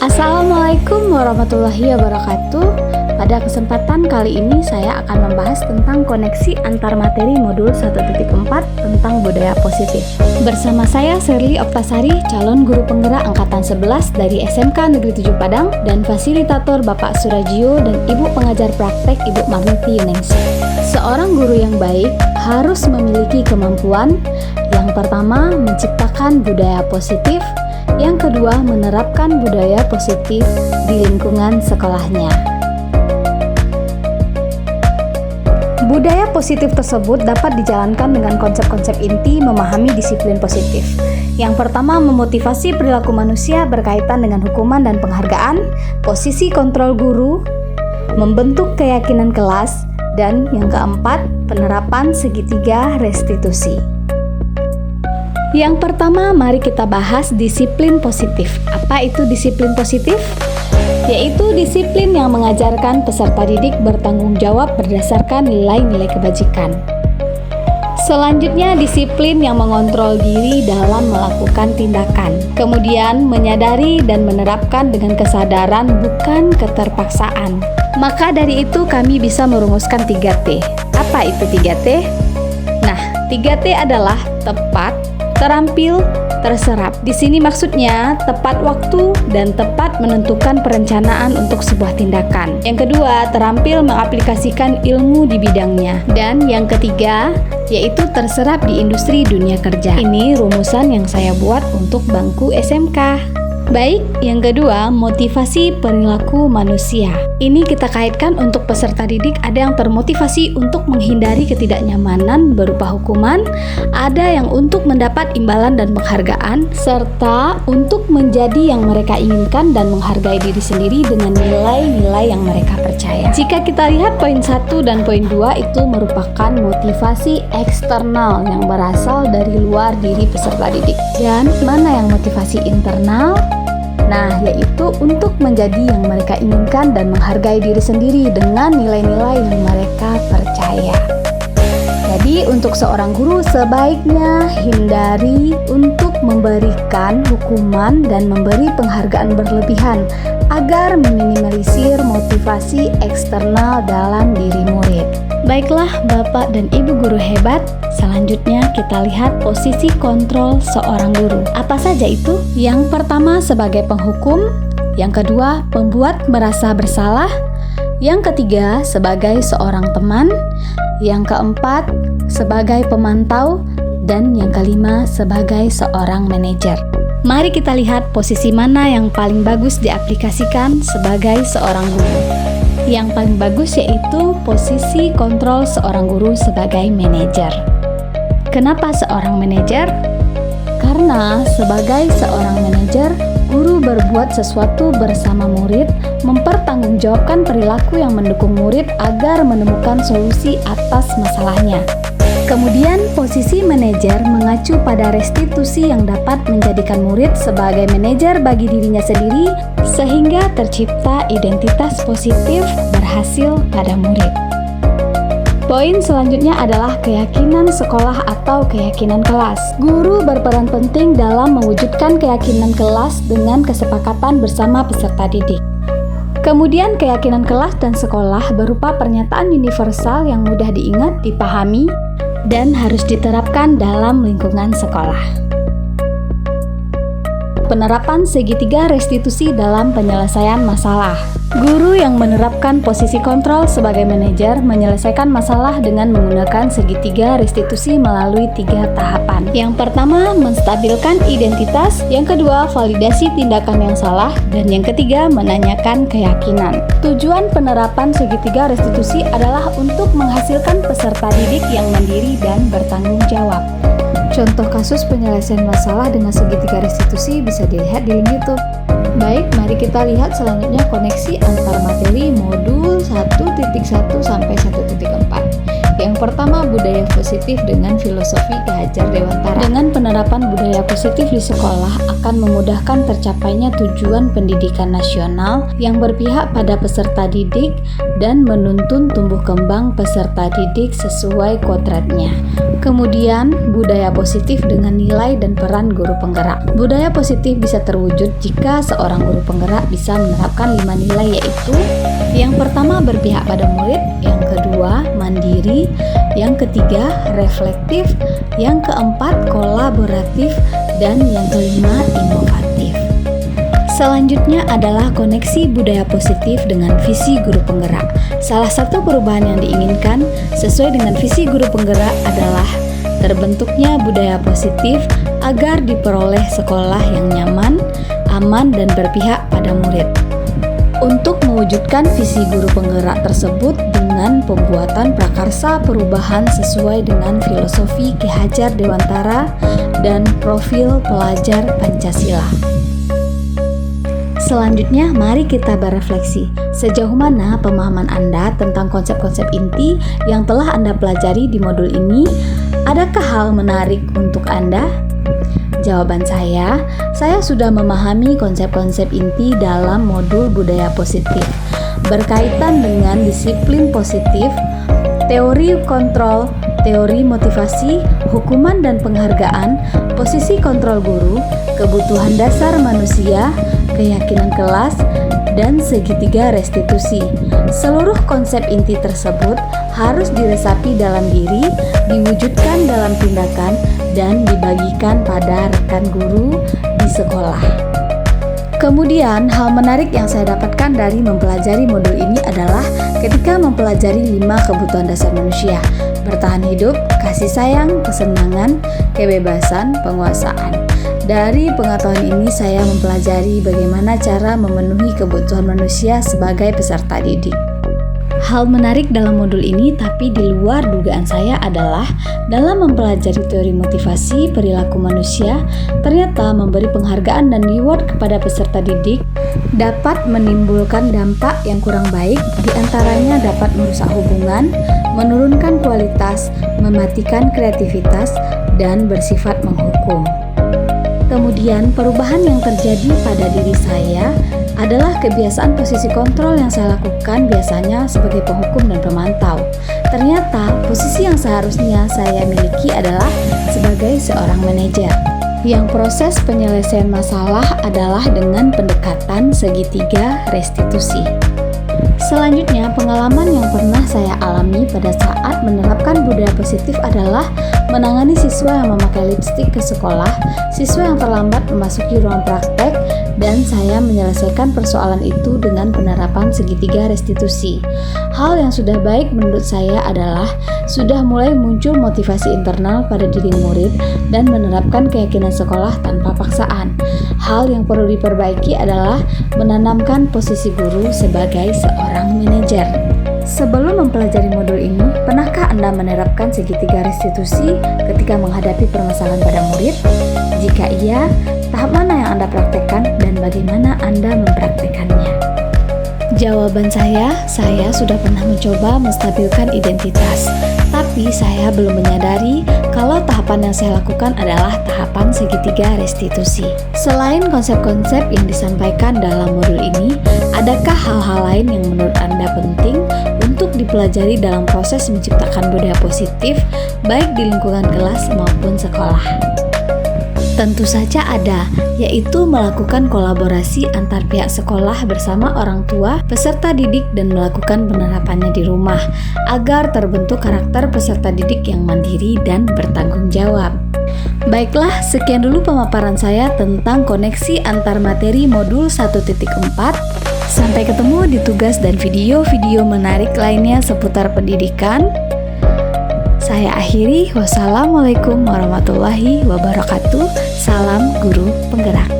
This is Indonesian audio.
Assalamualaikum warahmatullahi wabarakatuh. Pada kesempatan kali ini saya akan membahas tentang koneksi antar materi modul 1.4 tentang budaya positif. Bersama saya Sherly Oktasari, calon guru penggerak angkatan 11 dari SMK Negeri 7 Padang dan fasilitator Bapak Surajio dan Ibu pengajar praktek Ibu Marniti Yuningsih. Seorang guru yang baik harus memiliki kemampuan yang pertama menciptakan budaya positif, yang kedua menerapkan budaya positif di lingkungan sekolahnya. Budaya positif tersebut dapat dijalankan dengan konsep-konsep inti memahami disiplin positif. Yang pertama, memotivasi perilaku manusia berkaitan dengan hukuman dan penghargaan, posisi kontrol guru, membentuk keyakinan kelas, dan yang keempat, penerapan segitiga restitusi. Yang pertama, mari kita bahas disiplin positif. Apa itu disiplin positif? Yaitu disiplin yang mengajarkan peserta didik bertanggung jawab berdasarkan nilai-nilai kebajikan. Selanjutnya, disiplin yang mengontrol diri dalam melakukan tindakan. Kemudian, menyadari dan menerapkan dengan kesadaran bukan keterpaksaan. Maka dari itu kami bisa merumuskan 3T. Apa itu 3T? Nah, 3T adalah tepat, terampil, terserap. Di sini maksudnya tepat waktu dan tepat menentukan perencanaan untuk sebuah tindakan. Yang kedua, terampil mengaplikasikan ilmu di bidangnya. Dan yang ketiga, yaitu terserap di industri dunia kerja. Ini rumusan yang saya buat untuk bangku SMK. Baik, yang kedua, motivasi perilaku manusia. Ini kita kaitkan untuk peserta didik, ada yang termotivasi untuk menghindari ketidaknyamanan berupa hukuman, ada yang untuk mendapat imbalan dan penghargaan, serta untuk menjadi yang mereka inginkan dan menghargai diri sendiri dengan nilai-nilai yang mereka percaya. Jika kita lihat poin 1 dan poin 2 itu merupakan motivasi eksternal yang berasal dari luar diri peserta didik. Dan mana yang motivasi internal? Nah, yaitu untuk menjadi yang mereka inginkan dan menghargai diri sendiri dengan nilai-nilai yang mereka percaya. Jadi, untuk seorang guru sebaiknya hindari untuk memberikan hukuman dan memberi penghargaan berlebihan agar meminimalisir motivasi eksternal dalam diri murid. Baiklah Bapak dan Ibu guru hebat, selanjutnya kita lihat posisi kontrol seorang guru. Apa saja itu? Yang pertama sebagai penghukum, yang kedua pembuat merasa bersalah, yang ketiga sebagai seorang teman, yang keempat sebagai pemantau, dan yang kelima sebagai seorang manajer. Mari kita lihat posisi mana yang paling bagus diaplikasikan sebagai seorang guru. Yang paling bagus yaitu posisi kontrol seorang guru sebagai manajer. Kenapa seorang manajer? Karena sebagai seorang manajer, guru berbuat sesuatu bersama murid, mempertanggungjawabkan perilaku yang mendukung murid agar menemukan solusi atas masalahnya. Kemudian, posisi manajer mengacu pada restitusi yang dapat menjadikan murid sebagai manajer bagi dirinya sendiri, sehingga tercipta identitas positif berhasil pada murid. Poin selanjutnya adalah keyakinan sekolah atau keyakinan kelas. Guru berperan penting dalam mewujudkan keyakinan kelas dengan kesepakatan bersama peserta didik. Kemudian keyakinan kelas dan sekolah berupa pernyataan universal yang mudah diingat, dipahami, dan harus diterapkan dalam lingkungan sekolah. Penerapan segitiga restitusi dalam penyelesaian masalah. Guru yang menerapkan posisi kontrol sebagai manajer menyelesaikan masalah dengan menggunakan segitiga restitusi melalui 3 tahapan. Yang pertama, menstabilkan identitas, yang kedua, validasi tindakan yang salah, dan yang ketiga, menanyakan keyakinan. Tujuan penerapan segitiga restitusi adalah untuk menghasilkan peserta didik yang mandiri dan bertanggung jawab. Contoh kasus penyelesaian masalah dengan segitiga restitusi bisa dilihat di link YouTube. Baik, mari kita lihat selanjutnya koneksi antar materi modul 1.1 sampai 1.4. Yang pertama, budaya positif dengan filosofi Ki Hajar Dewantara. Dengan penerapan budaya positif di sekolah akan memudahkan tercapainya tujuan pendidikan nasional yang berpihak pada peserta didik dan menuntun tumbuh kembang peserta didik sesuai kodratnya. Kemudian, budaya positif dengan nilai dan peran guru penggerak. Budaya positif bisa terwujud jika seorang guru penggerak bisa menerapkan 5 nilai, yaitu yang pertama berpihak pada murid, yang kedua mandiri, yang ketiga reflektif, yang keempat kolaboratif, dan yang kelima inovatif. Selanjutnya adalah koneksi budaya positif dengan visi guru penggerak. Salah satu perubahan yang diinginkan sesuai dengan visi guru penggerak adalah terbentuknya budaya positif agar diperoleh sekolah yang nyaman, aman, dan berpihak pada murid. Untuk mewujudkan visi guru penggerak tersebut dengan pembuatan prakarsa perubahan sesuai dengan filosofi Ki Hajar Dewantara dan profil pelajar Pancasila. Selanjutnya, mari kita berefleksi. Sejauh mana pemahaman Anda tentang konsep-konsep inti yang telah Anda pelajari di modul ini? Adakah hal menarik untuk Anda? Jawaban saya sudah memahami konsep-konsep inti dalam modul budaya positif, berkaitan dengan disiplin positif, teori kontrol, teori motivasi, hukuman dan penghargaan, posisi kontrol guru, kebutuhan dasar manusia, keyakinan kelas, dan segitiga restitusi. Seluruh konsep inti tersebut harus diresapi dalam diri, diwujudkan dalam tindakan, dan dibagikan pada rekan guru di sekolah. Kemudian, hal menarik yang saya dapatkan dari mempelajari modul ini adalah ketika mempelajari 5 kebutuhan dasar manusia: bertahan hidup, kasih sayang, kesenangan, kebebasan, penguasaan. Dari pengetahuan ini saya mempelajari bagaimana cara memenuhi kebutuhan manusia sebagai peserta didik. Hal menarik dalam modul ini tapi di luar dugaan saya adalah dalam mempelajari teori motivasi perilaku manusia, ternyata memberi penghargaan dan reward kepada peserta didik dapat menimbulkan dampak yang kurang baik, diantaranya dapat merusak hubungan, menurunkan kualitas, mematikan kreativitas, dan bersifat menghukum. Kemudian, perubahan yang terjadi pada diri saya adalah kebiasaan posisi kontrol yang saya lakukan biasanya sebagai penghukum dan pemantau. Ternyata, posisi yang seharusnya saya miliki adalah sebagai seorang manajer, yang proses penyelesaian masalah adalah dengan pendekatan segitiga restitusi. Selanjutnya, pengalaman yang pernah saya alami pada saat menerapkan budaya positif adalah menangani siswa yang memakai lipstik ke sekolah, siswa yang terlambat memasuki ruang praktek, dan saya menyelesaikan persoalan itu dengan penerapan segitiga restitusi. Hal yang sudah baik menurut saya adalah sudah mulai muncul motivasi internal pada diri murid dan menerapkan keyakinan sekolah tanpa paksaan. Hal yang perlu diperbaiki adalah menanamkan posisi guru sebagai seorang manajer. Sebelum mempelajari modul ini, pernahkah Anda menerapkan segitiga restitusi ketika menghadapi permasalahan pada murid? Jika iya, tahap mana yang Anda praktekkan dan bagaimana Anda mempraktekannya? Jawaban saya sudah pernah mencoba menstabilkan identitas, tapi saya belum menyadari kalau tahapan yang saya lakukan adalah tahapan segitiga restitusi. Selain konsep-konsep yang disampaikan dalam modul ini, adakah hal-hal lain yang menurut Anda penting untuk dipelajari dalam proses menciptakan budaya positif, baik di lingkungan kelas maupun sekolah? Tentu saja ada, yaitu melakukan kolaborasi antar pihak sekolah bersama orang tua, peserta didik, dan melakukan penerapannya di rumah, agar terbentuk karakter peserta didik yang mandiri dan bertanggung jawab. Baiklah, sekian dulu pemaparan saya tentang koneksi antar materi modul 1.4. Sampai ketemu di tugas dan video-video menarik lainnya seputar pendidikan. Saya akhiri, wassalamualaikum warahmatullahi wabarakatuh. Salam guru penggerak.